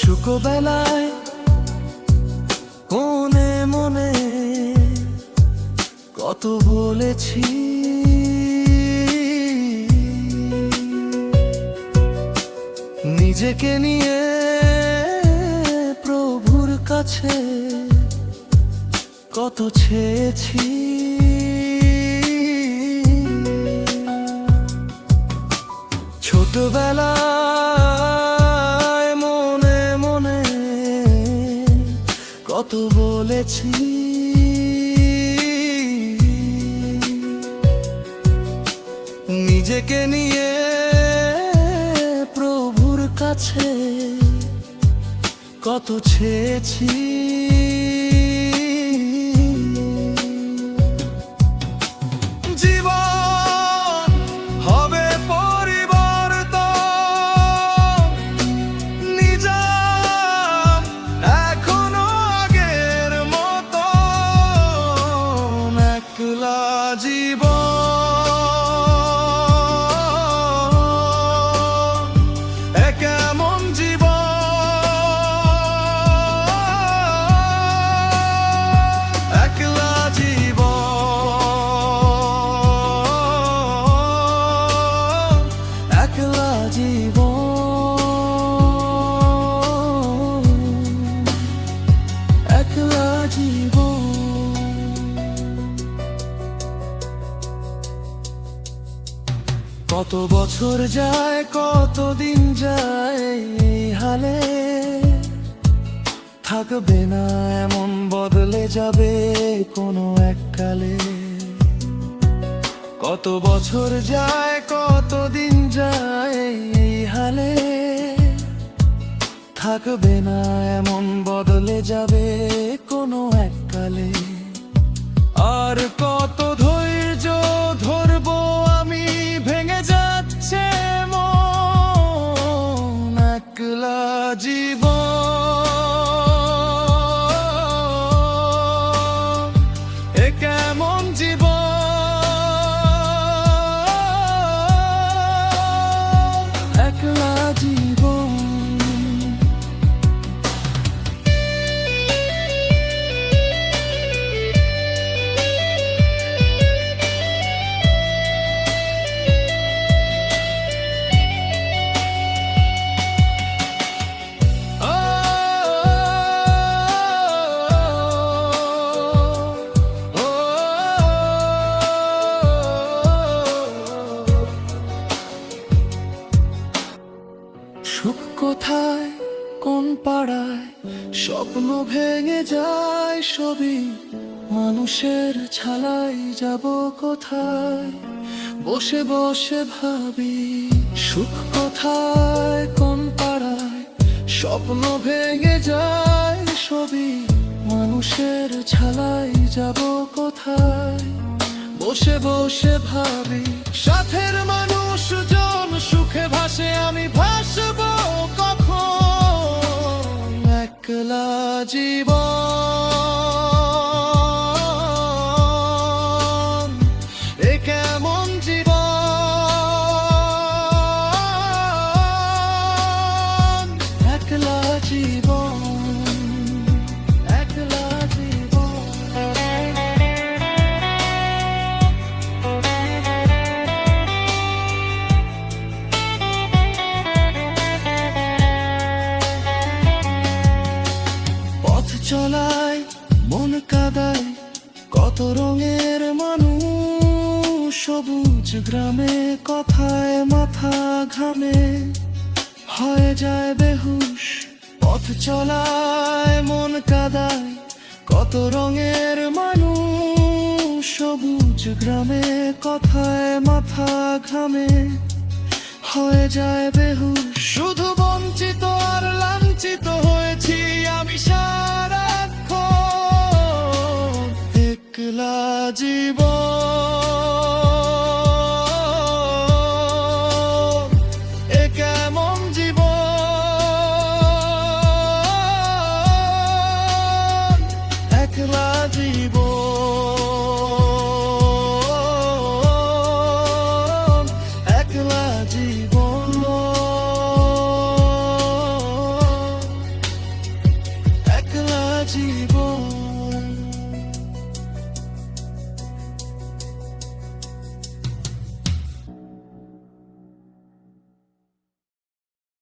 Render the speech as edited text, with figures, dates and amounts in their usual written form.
ছোটবেলায় মনে মনে কত বলেছি, নিজেকে নিয়ে প্রভুর কাছে কত চেয়েছি। ছোটবেলায় মনে মনে কত বলেছি, নিজেকে নিয়ে প্রভুর কাছে কত চেয়েছি। জীবন হবে পরিবর্তন, নিজাম এখনো আগের মতো, একলা জীবন কেমন জীবন, একলা জীবন, একলা জীবন, একলা জীবন। কত বছর যায়, কত দিন যায়, এই হালে থাকবে না এমন, বদলে যাবে কোনো এককালে। কত বছর যায়, কত দিন যায়, এই হালে থাকবে না এমন, বদলে যাবে কোনো এককালে। আর কত ধৈর্য ধরবো আমি, ভেঙে যাচ্ছে মন, একলা জীবন, এ কেমন জীবন, একলা জীবন। সুখ কোথায়, কোন পাড়ায়, স্বপ্ন ভেঙে যায় সবই, মানুষের ছালাই যাব কোথায়, বসে বসে ভাবি। সুখ কোথায়, কোন পাড়ায়, স্বপ্ন ভেঙে যায় সবই, মানুষের ছালাই যাব কোথায়, বসে বসে ভাবি। সাথের মানুষজন সুখে ভাসে, আমি ভাসবো কখন, একলা জীবন, এ কেমন জীবন, একলা জীবন, একলা জীবন। চলায় মন কাদায়, কত রঙের মানুষ, সবুজ গ্রামে কথায় মাথা ঘামে, হয়ে যায় বেহুশ। পথ চলায় মন কাদায়, কত রঙের মানুষ, সবুজ গ্রামে কথায় মাথা ঘামে, হয়ে যায় বেহুশ। শুধু বঞ্চিত আর লাঞ্ছিত হয়েছি আমি সারাক্ষণ, একলা জীবন।